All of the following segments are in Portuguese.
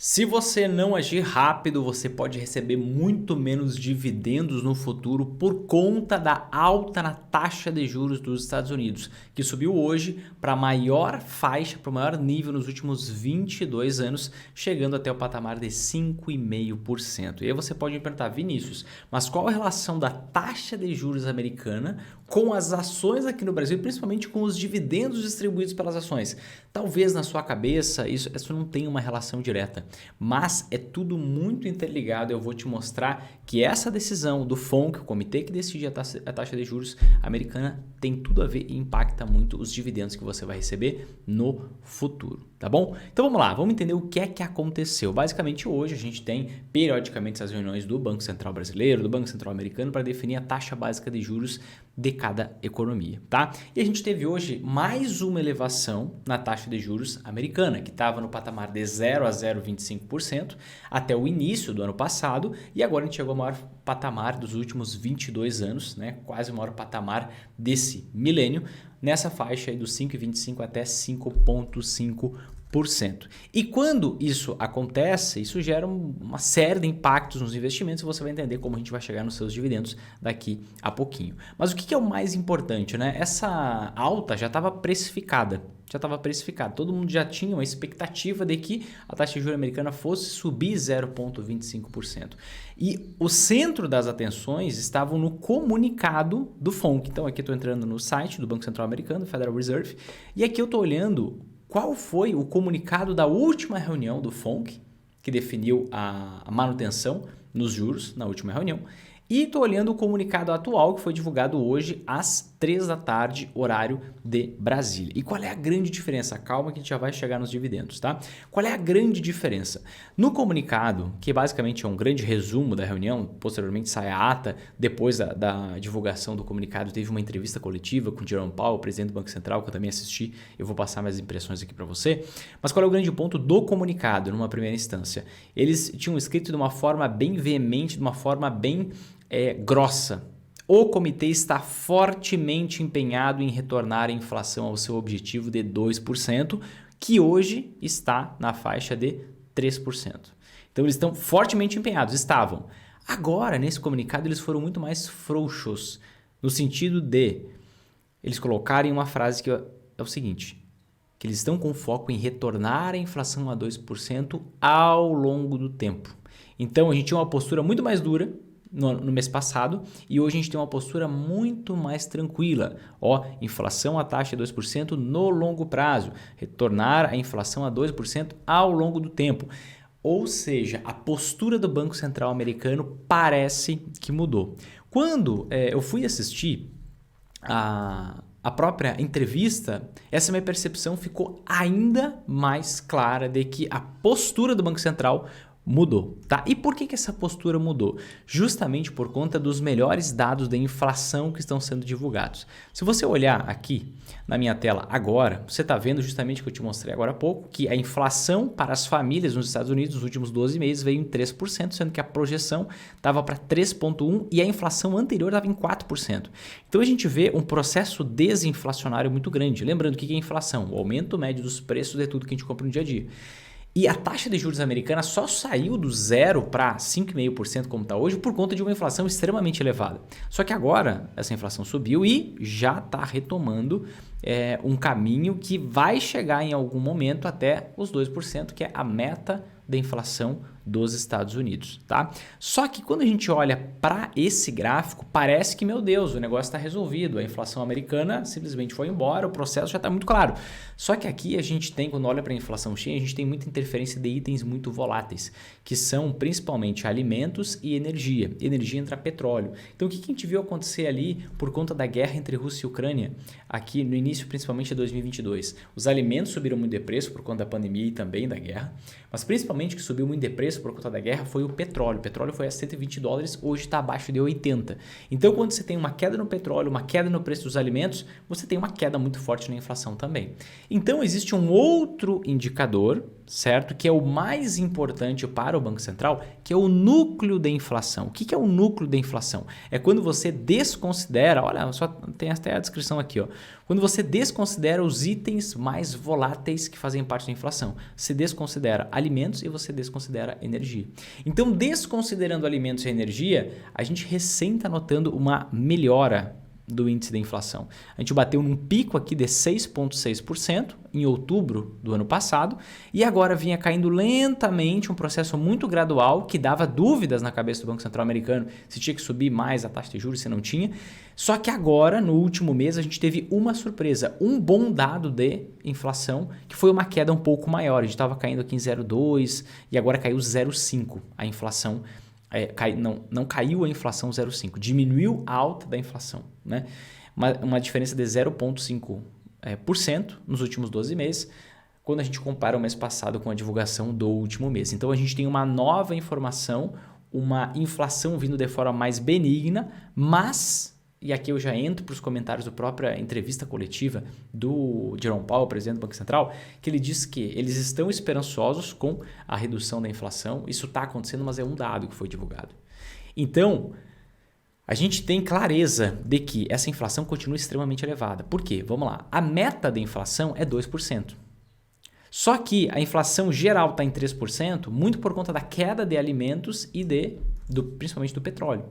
Se você não agir rápido, você pode receber muito menos dividendos no futuro por conta da alta na taxa de juros dos Estados Unidos, que subiu hoje para a maior faixa, para o maior nível nos últimos 22 anos, chegando até o patamar de 5,5%. E aí você pode me perguntar, Vinícius, mas qual a relação da taxa de juros americana com as ações aqui no Brasil, principalmente com os dividendos distribuídos pelas ações? Talvez na sua cabeça isso não tenha uma relação direta, mas é tudo muito interligado. Eu vou te mostrar que essa decisão do FONC, o comitê que decide a taxa de juros americana, tem tudo a ver e impacta muito os dividendos que você vai receber no futuro, tá bom? Então vamos lá, vamos entender o que é que aconteceu. Basicamente hoje a gente tem periodicamente essas reuniões do Banco Central Brasileiro, do Banco Central Americano para definir a taxa básica de juros de cada economia, tá? E a gente teve hoje mais uma elevação na taxa de juros americana, que estava no patamar de 0 a 0,25% até o início do ano passado, e agora a gente chegou ao maior patamar dos últimos 22 anos, né? Quase o maior patamar desse milênio, nessa faixa aí dos 5,25 até 5,5%. E quando isso acontece, isso gera uma série de impactos nos investimentos e você vai entender como a gente vai chegar nos seus dividendos daqui a pouquinho. Mas o que é o mais importante, né? Essa alta já estava precificada. Todo mundo já tinha uma expectativa de que a taxa de juros americana fosse subir 0,25%. E o centro das atenções estavam no comunicado do FONC. Então aqui eu estou entrando no site do Banco Central Americano, Federal Reserve, e aqui eu estou olhando qual foi o comunicado da última reunião do FONC, que definiu a manutenção nos juros na última reunião. E estou olhando o comunicado atual que foi divulgado hoje às 3 da tarde, horário de Brasília. E qual é a grande diferença? Calma que a gente já vai chegar nos dividendos, tá? Qual é a grande diferença? No comunicado, que basicamente é um grande resumo da reunião, posteriormente sai a ata, depois da divulgação do comunicado teve uma entrevista coletiva com o Jerome Powell, presidente do Banco Central, que eu também assisti, eu vou passar minhas impressões aqui para você. Mas qual é o grande ponto do comunicado, numa primeira instância? Eles tinham escrito de uma forma bem veemente, de uma forma bem grossa. O comitê está fortemente empenhado em retornar a inflação ao seu objetivo de 2%, que hoje está na faixa de 3%. Então eles estão fortemente empenhados, estavam. Agora, nesse comunicado, eles foram muito mais frouxos, no sentido de eles colocarem uma frase que é o seguinte, que eles estão com foco em retornar a inflação a 2% ao longo do tempo. Então a gente tinha uma postura muito mais dura no mês passado e hoje a gente tem uma postura muito mais tranquila. Inflação a taxa de 2% no longo prazo, retornar a inflação a 2% ao longo do tempo. Ou seja, a postura do Banco Central americano parece que mudou. Quando eu fui assistir a própria entrevista, essa minha percepção ficou ainda mais clara de que a postura do Banco Central mudou, tá? E por que essa postura mudou? Justamente por conta dos melhores dados de inflação que estão sendo divulgados. Se você olhar aqui na minha tela agora, você está vendo justamente o que eu te mostrei agora há pouco, que a inflação para as famílias nos Estados Unidos nos últimos 12 meses veio em 3%, sendo que a projeção estava para 3,1% e a inflação anterior estava em 4%. Então a gente vê um processo desinflacionário muito grande. Lembrando, o que é inflação? O aumento médio dos preços de tudo que a gente compra no dia a dia. E a taxa de juros americana só saiu do 0 para 5,5% como está hoje por conta de uma inflação extremamente elevada. Só que agora essa inflação subiu e já está retomando um caminho que vai chegar em algum momento até os 2%, que é a meta da inflação dos Estados Unidos, tá? Só que quando a gente olha para esse gráfico, parece que, meu Deus, o negócio está resolvido, a inflação americana simplesmente foi embora, o processo já está muito claro. Só que aqui a gente tem, quando olha para a inflação China, a gente tem muita interferência de itens muito voláteis, que são principalmente alimentos e energia. Energia entra petróleo. Então o que a gente viu acontecer ali por conta da guerra entre Rússia e Ucrânia, aqui no início principalmente de 2022? Os alimentos subiram muito de preço por conta da pandemia e também da guerra, mas principalmente o que subiu muito de preço por conta da guerra foi o petróleo. O petróleo foi a $120, hoje está abaixo de 80. Então, quando você tem uma queda no petróleo, uma queda no preço dos alimentos, você tem uma queda muito forte na inflação também. Então, existe um outro indicador certo? Que é o mais importante para o Banco Central, que é o núcleo da inflação. O que é o núcleo da inflação? É quando você desconsidera, olha, só tem até a descrição aqui, ó. Quando você desconsidera os itens mais voláteis que fazem parte da inflação. Você desconsidera alimentos e você desconsidera energia. Então, desconsiderando alimentos e energia, a gente recém está notando uma melhora do índice da inflação. A gente bateu num pico aqui de 6,6% em outubro do ano passado e agora vinha caindo lentamente, um processo muito gradual que dava dúvidas na cabeça do Banco Central americano se tinha que subir mais a taxa de juros, se não tinha. Só que agora, no último mês, a gente teve uma surpresa, um bom dado de inflação, que foi uma queda um pouco maior. A gente estava caindo aqui em 0,2 e agora caiu 0,5 a inflação. Não caiu a inflação 0,5, diminuiu a alta da inflação, né? Uma diferença de 0,5% nos últimos 12 meses, quando a gente compara o mês passado com a divulgação do último mês. Então a gente tem uma nova informação, uma inflação vindo de forma mais benigna, mas, e aqui eu já entro para os comentários da própria entrevista coletiva do Jerome Powell, presidente do Banco Central, que ele diz que eles estão esperançosos com a redução da inflação. Isso está acontecendo, mas é um dado que foi divulgado. Então, a gente tem clareza de que essa inflação continua extremamente elevada. Por quê? Vamos lá. A meta da inflação é 2%. Só que a inflação geral está em 3%, muito por conta da queda de alimentos e principalmente do petróleo.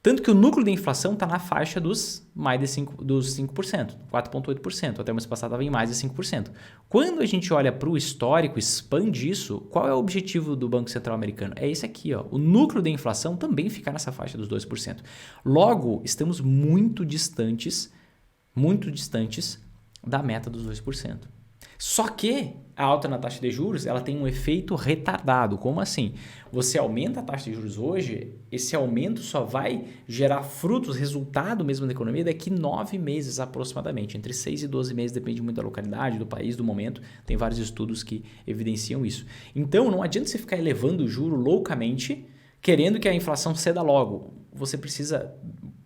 Tanto que o núcleo da inflação está na faixa dos 5%, 4,8%. Até o mês passado estava em mais de 5%. Quando a gente olha para o histórico, expande isso, qual é o objetivo do Banco Central americano? É esse aqui, ó. O núcleo da inflação também fica nessa faixa dos 2%. Logo, estamos muito distantes da meta dos 2%. Só que a alta na taxa de juros ela tem um efeito retardado. Como assim? Você aumenta a taxa de juros hoje, esse aumento só vai gerar frutos, resultado mesmo da economia daqui 9 meses aproximadamente. Entre 6 e 12 meses, depende muito da localidade, do país, do momento. Tem vários estudos que evidenciam isso. Então não adianta você ficar elevando o juro loucamente, querendo que a inflação ceda logo. Você precisa,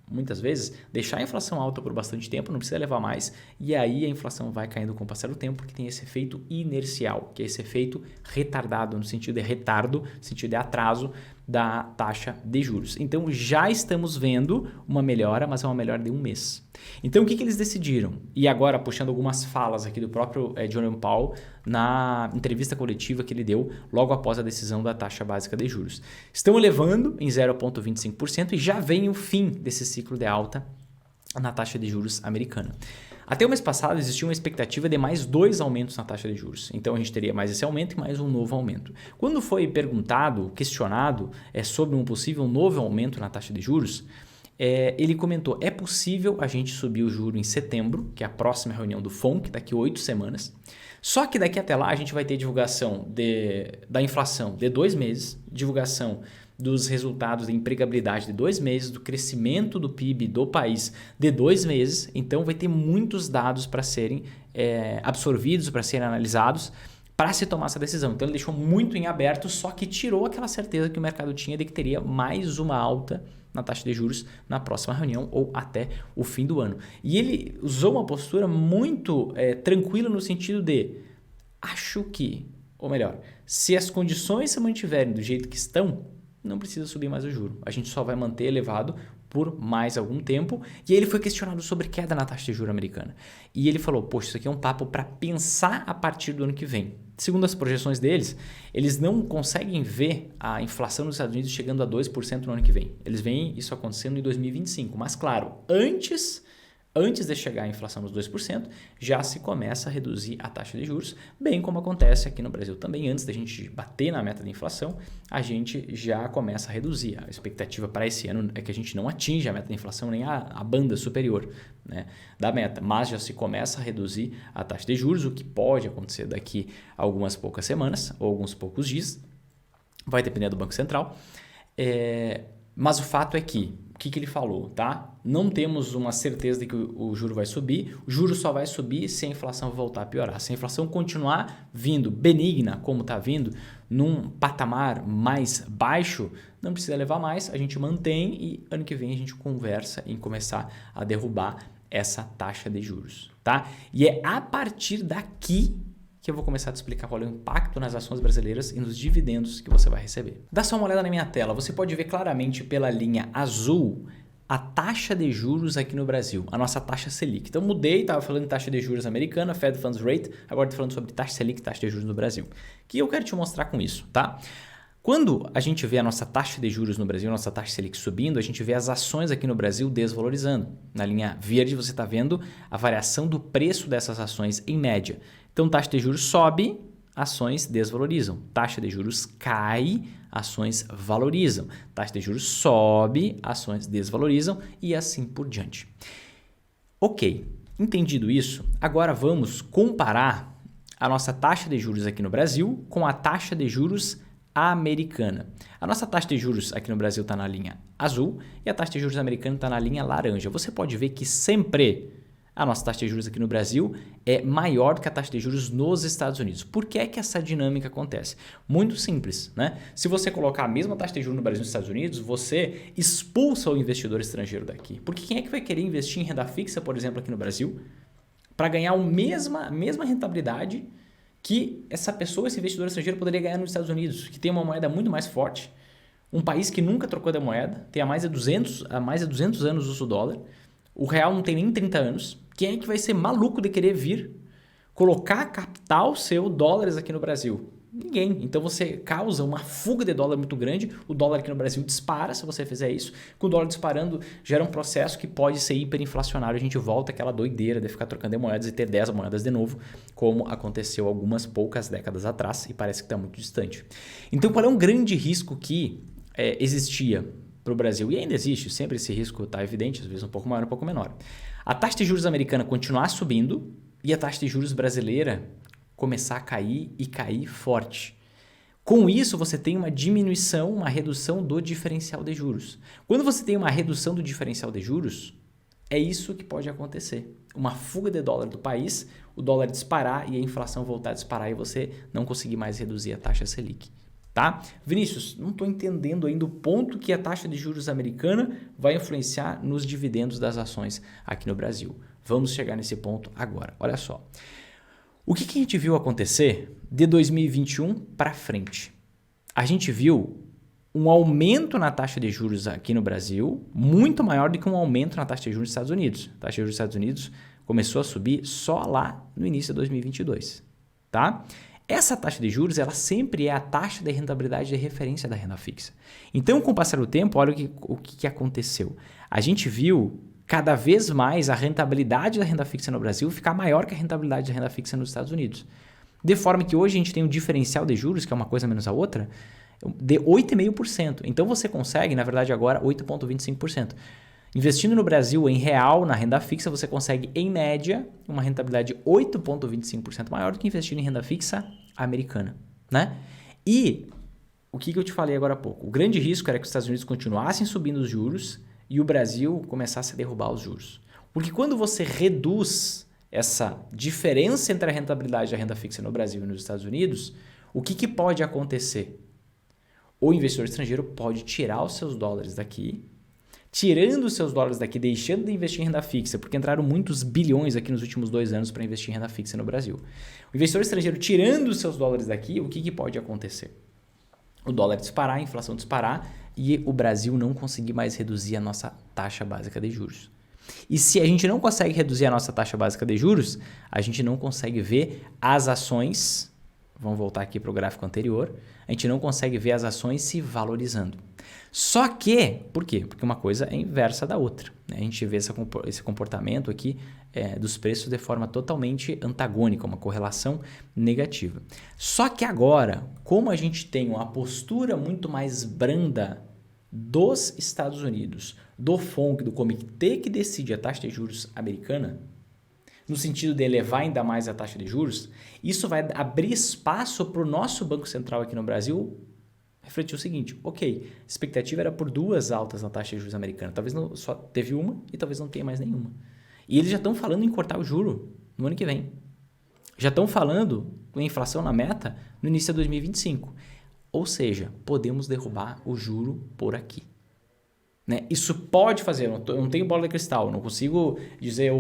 muitas vezes, deixar a inflação alta por bastante tempo, não precisa levar mais, e aí a inflação vai caindo com o passar do tempo, porque tem esse efeito inercial, que é esse efeito retardado, no sentido de retardo, no sentido de atraso da taxa de juros. Então já estamos vendo uma melhora, mas é uma melhora de um mês. Então o que eles decidiram? E agora puxando algumas falas aqui do próprio Jerome Powell na entrevista coletiva que ele deu logo após a decisão da taxa básica de juros. Estão elevando em 0,25% e já vem o fim desse ciclo de alta na taxa de juros americana. Até o mês passado existia uma expectativa de mais 2 aumentos na taxa de juros. Então a gente teria mais esse aumento e mais um novo aumento. Quando foi questionado sobre um possível novo aumento na taxa de juros, ele comentou, é possível a gente subir o juro em setembro, que é a próxima reunião do FONC, daqui 8 semanas. Só que daqui até lá a gente vai ter divulgação da inflação de 2 meses, divulgação dos resultados da empregabilidade de 2 meses, do crescimento do PIB do país de 2 meses. Então vai ter muitos dados para serem absorvidos, para serem analisados, para se tomar essa decisão. Então ele deixou muito em aberto, só que tirou aquela certeza que o mercado tinha de que teria mais uma alta na taxa de juros na próxima reunião ou até o fim do ano. E ele usou uma postura muito tranquila no sentido de acho que, ou melhor, se as condições se mantiverem do jeito que estão, não precisa subir mais o juro. A gente só vai manter elevado por mais algum tempo. E aí ele foi questionado sobre queda na taxa de juros americana. E ele falou, poxa, isso aqui é um papo para pensar a partir do ano que vem. Segundo as projeções deles, eles não conseguem ver a inflação nos Estados Unidos chegando a 2% no ano que vem. Eles veem isso acontecendo em 2025. Mas claro, antes de chegar a inflação dos 2%, já se começa a reduzir a taxa de juros, bem como acontece aqui no Brasil também. Antes da gente bater na meta de inflação, a gente já começa a reduzir. A expectativa para esse ano é que a gente não atinja a meta de inflação, nem a banda superior, né, da meta, mas já se começa a reduzir a taxa de juros, o que pode acontecer daqui a algumas poucas semanas ou alguns poucos dias, vai depender do Banco Central, mas o fato é que, o que ele falou, tá? Não temos uma certeza de que o juro vai subir. O juro só vai subir se a inflação voltar a piorar. Se a inflação continuar vindo benigna, como está vindo, num patamar mais baixo, não precisa levar mais, a gente mantém e ano que vem a gente conversa em começar a derrubar essa taxa de juros, tá? E é a partir daqui que eu vou começar a te explicar qual é o impacto nas ações brasileiras e nos dividendos que você vai receber. Dá só uma olhada na minha tela, você pode ver claramente pela linha azul a taxa de juros aqui no Brasil, a nossa taxa Selic. Então mudei, estava falando de taxa de juros americana, Fed Funds Rate, agora estou falando sobre taxa Selic, taxa de juros no Brasil. O que eu quero te mostrar com isso, tá? Quando a gente vê a nossa taxa de juros no Brasil, a nossa taxa Selic subindo, a gente vê as ações aqui no Brasil desvalorizando. Na linha verde você está vendo a variação do preço dessas ações em média. Então taxa de juros sobe, ações desvalorizam. Taxa de juros cai, ações valorizam. Taxa de juros sobe, ações desvalorizam e assim por diante. Ok, entendido isso, agora vamos comparar a nossa taxa de juros aqui no Brasil com a taxa de juros americana. A nossa taxa de juros aqui no Brasil está na linha azul e a taxa de juros americana está na linha laranja. Você pode ver que sempre a nossa taxa de juros aqui no Brasil é maior do que a taxa de juros nos Estados Unidos. Por que é que essa dinâmica acontece? Muito simples, né? Se você colocar a mesma taxa de juros no Brasil e nos Estados Unidos, você expulsa o investidor estrangeiro daqui. Porque quem é que vai querer investir em renda fixa, por exemplo, aqui no Brasil, para ganhar a mesma rentabilidade que essa pessoa, esse investidor estrangeiro, poderia ganhar nos Estados Unidos, que tem uma moeda muito mais forte, um país que nunca trocou de moeda, tem há mais de 200 anos usa o dólar, o real não tem nem 30 anos. Quem é que vai ser maluco de querer vir colocar capital seu dólares aqui no Brasil? Ninguém. Então você causa uma fuga de dólar muito grande, o dólar aqui no Brasil dispara se você fizer isso. Com o dólar disparando, gera um processo que pode ser hiperinflacionário. A gente volta àquela doideira de ficar trocando de moedas e ter 10 moedas de novo, como aconteceu algumas poucas décadas atrás e parece que está muito distante. Então qual é um grande risco que existia para o Brasil? E ainda existe, sempre esse risco está evidente, às vezes um pouco maior, um pouco menor. A taxa de juros americana continuar subindo e a taxa de juros brasileira começar a cair e cair forte. Com isso, você tem uma diminuição, uma redução do diferencial de juros. Quando você tem uma redução do diferencial de juros, é isso que pode acontecer. Uma fuga de dólar do país, o dólar disparar e a inflação voltar a disparar e você não conseguir mais reduzir a taxa Selic. Tá? Vinícius, não estou entendendo ainda o ponto que a taxa de juros americana vai influenciar nos dividendos das ações aqui no Brasil. Vamos chegar nesse ponto agora. Olha só. O que a gente viu acontecer de 2021 para frente? A gente viu um aumento na taxa de juros aqui no Brasil muito maior do que um aumento na taxa de juros dos Estados Unidos. A taxa de juros dos Estados Unidos começou a subir só lá no início de 2022. Tá? Essa taxa de juros ela sempre é a taxa de rentabilidade de referência da renda fixa. Então, com o passar do tempo, olha o que aconteceu. A gente viu cada vez mais a rentabilidade da renda fixa no Brasil ficar maior que a rentabilidade da renda fixa nos Estados Unidos. De forma que hoje a gente tem um diferencial de juros, que é uma coisa menos a outra, de 8,5%. Então, você consegue, na verdade, agora 8,25%. Investindo no Brasil em real, na renda fixa, você consegue, em média, uma rentabilidade 8,25% maior do que investindo em renda fixa americana. Né? E o que eu te falei agora há pouco? O grande risco era que os Estados Unidos continuassem subindo os juros e o Brasil começasse a derrubar os juros. Porque quando você reduz essa diferença entre a rentabilidade da renda fixa no Brasil e nos Estados Unidos, o que pode acontecer? O investidor estrangeiro pode tirar os seus dólares daqui, tirando os seus dólares daqui, deixando de investir em renda fixa, porque entraram muitos bilhões aqui nos últimos 2 anos para investir em renda fixa no Brasil. O investidor estrangeiro tirando os seus dólares daqui, o que pode acontecer? O dólar disparar, a inflação disparar e o Brasil não conseguir mais reduzir a nossa taxa básica de juros. E se a gente não consegue reduzir a nossa taxa básica de juros, a gente não consegue ver as ações, vamos voltar aqui para o gráfico anterior, a gente não consegue ver as ações se valorizando. Só que, por quê? Porque uma coisa é inversa da outra. Né? A gente vê esse comportamento aqui dos preços de forma totalmente antagônica, uma correlação negativa. Só que agora, como a gente tem uma postura muito mais branda dos Estados Unidos, do FONC, do comitê que decide a taxa de juros americana, no sentido de elevar ainda mais a taxa de juros, isso vai abrir espaço para o nosso Banco Central aqui no Brasil refletir o seguinte, ok, a expectativa era por 2 altas na taxa de juros americana, talvez não, só teve uma e talvez não tenha mais nenhuma. E eles já estão falando em cortar o juro no ano que vem. Já estão falando com a inflação na meta no início de 2025. Ou seja, podemos derrubar o juro por aqui. né? Isso pode fazer, eu não tenho bola de cristal, não consigo dizer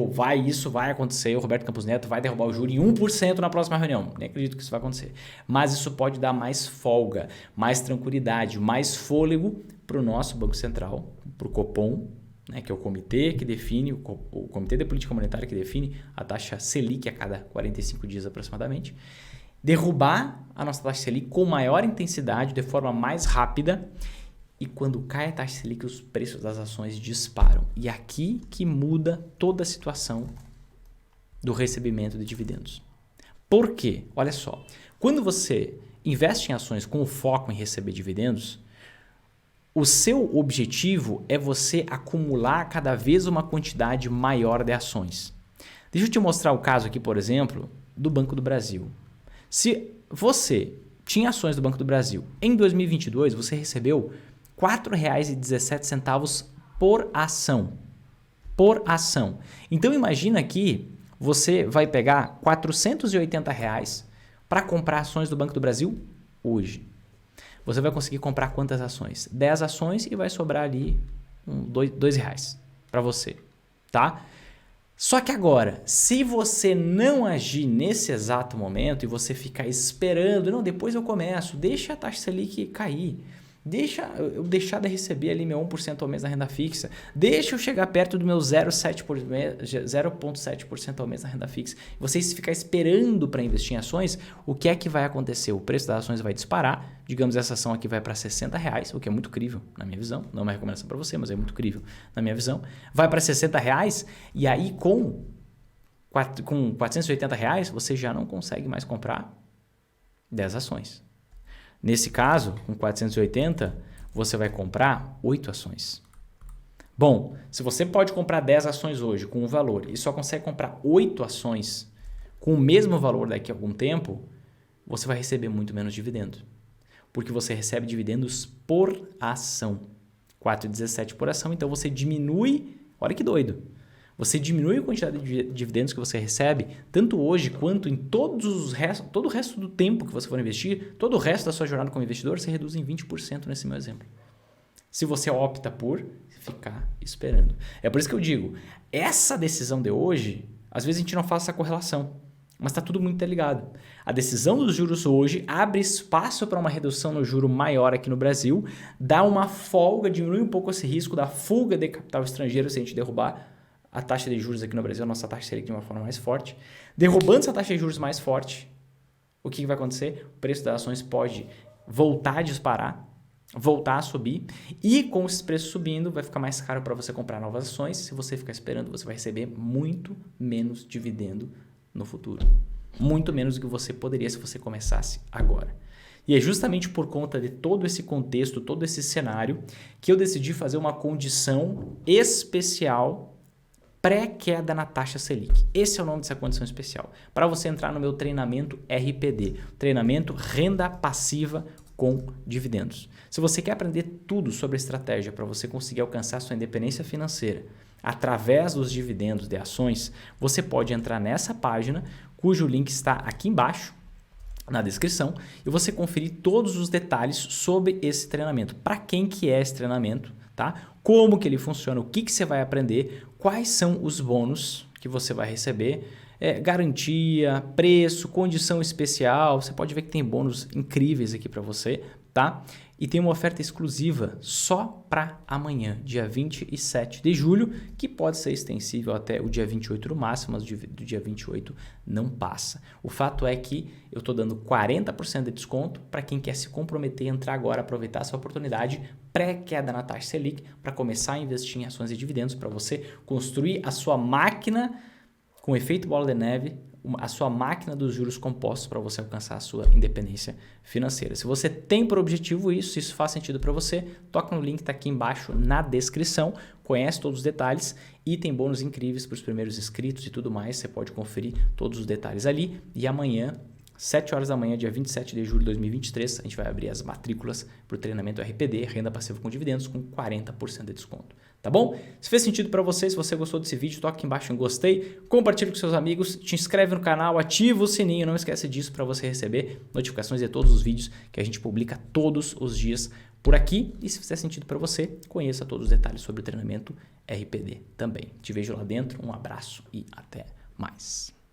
isso vai acontecer, o Roberto Campos Neto vai derrubar o juro em 1% na próxima reunião. Nem acredito que isso vai acontecer. Mas isso pode dar mais folga, mais tranquilidade, mais fôlego para o nosso Banco Central, para o Copom, né, que é o comitê que define, o Comitê de Política Monetária que define a taxa Selic a cada 45 dias aproximadamente, derrubar a nossa taxa Selic com maior intensidade, de forma mais rápida. E quando cai a taxa Selic, os preços das ações disparam. E aqui que muda toda a situação do recebimento de dividendos. Por quê? Olha só, quando você investe em ações com o foco em receber dividendos, o seu objetivo é você acumular cada vez uma quantidade maior de ações. Deixa eu te mostrar o caso aqui, por exemplo, do Banco do Brasil. Se você tinha ações do Banco do Brasil, em 2022 você recebeu R$ 4,17 por ação. Por ação. Então imagina que você vai pegar R$ 480 para comprar ações do Banco do Brasil hoje. Você vai conseguir comprar quantas ações? 10 ações e vai sobrar ali R$2 para você, tá? Só que agora, se você não agir nesse exato momento e você ficar esperando, não, depois eu começo, deixa a taxa Selic cair, deixa eu deixar de receber ali meu 1% ao mês na renda fixa, deixa eu chegar perto do meu 0,7% ao mês na renda fixa. Você ficar esperando para investir em ações, o que é que vai acontecer? O preço das ações vai disparar, digamos essa ação aqui vai para R$60, o que é muito crível na minha visão, não é uma recomendação para você, mas é muito crível na minha visão, vai para R$60 e aí com R$480 você já não consegue mais comprar 10 ações. Nesse caso, com 480, você vai comprar 8 ações. Bom, se você pode comprar 10 ações hoje com um valor e só consegue comprar 8 ações com o mesmo valor daqui a algum tempo, você vai receber muito menos dividendo. Porque você recebe dividendos por ação. 4,17 por ação, então você diminui, olha que doido, você diminui a quantidade de dividendos que você recebe, tanto hoje quanto em todo o resto do tempo que você for investir, todo o resto da sua jornada como investidor, você reduz em 20% nesse meu exemplo. Se você opta por ficar esperando. É por isso que eu digo, essa decisão de hoje, às vezes a gente não faz essa correlação, mas está tudo muito interligado. A decisão dos juros hoje abre espaço para uma redução no juro maior aqui no Brasil, dá uma folga, diminui um pouco esse risco da fuga de capital estrangeiro se a gente derrubar a taxa de juros aqui no Brasil, a nossa taxa Selic de uma forma mais forte. Derrubando essa taxa de juros mais forte, o que vai acontecer? O preço das ações pode voltar a disparar, voltar a subir e com esses preços subindo vai ficar mais caro para você comprar novas ações. Se você ficar esperando, você vai receber muito menos dividendo no futuro. Muito menos do que você poderia se você começasse agora. E é justamente por conta de todo esse contexto, todo esse cenário, que eu decidi fazer uma condição especial pré-queda na taxa Selic. Esse é o nome dessa condição especial. Para você entrar no meu treinamento RPD, treinamento Renda Passiva com Dividendos. Se você quer aprender tudo sobre a estratégia para você conseguir alcançar sua independência financeira através dos dividendos de ações, você pode entrar nessa página, cujo link está aqui embaixo na descrição, e você conferir todos os detalhes sobre esse treinamento. Para quem que é esse treinamento, tá? Como que ele funciona, o que você vai aprender, quais são os bônus que você vai receber, garantia, preço, condição especial. Você pode ver que tem bônus incríveis aqui para você, tá? E tem uma oferta exclusiva só para amanhã, dia 27 de julho, que pode ser extensível até o dia 28 no máximo, mas do dia 28 não passa. O fato é que eu estou dando 40% de desconto para quem quer se comprometer, entrar agora, aproveitar essa oportunidade pré-queda na taxa Selic para começar a investir em ações e dividendos, para você construir a sua máquina com efeito bola de neve, a sua máquina dos juros compostos para você alcançar a sua independência financeira. Se você tem por objetivo isso, se isso faz sentido para você, toca no link que está aqui embaixo na descrição, conhece todos os detalhes e tem bônus incríveis para os primeiros inscritos e tudo mais. Você pode conferir todos os detalhes ali e amanhã, 7 horas da manhã, dia 27 de julho de 2023, a gente vai abrir as matrículas para o treinamento RPD, Renda Passiva com Dividendos, com 40% de desconto. Tá? tá bom? Se fez sentido para você, se você gostou desse vídeo, toca aqui embaixo em gostei, compartilha com seus amigos, te inscreve no canal, ativa o sininho, não esquece disso para você receber notificações de todos os vídeos que a gente publica todos os dias por aqui. E se fizer sentido para você, conheça todos os detalhes sobre o treinamento RPD também. Te vejo lá dentro, um abraço e até mais.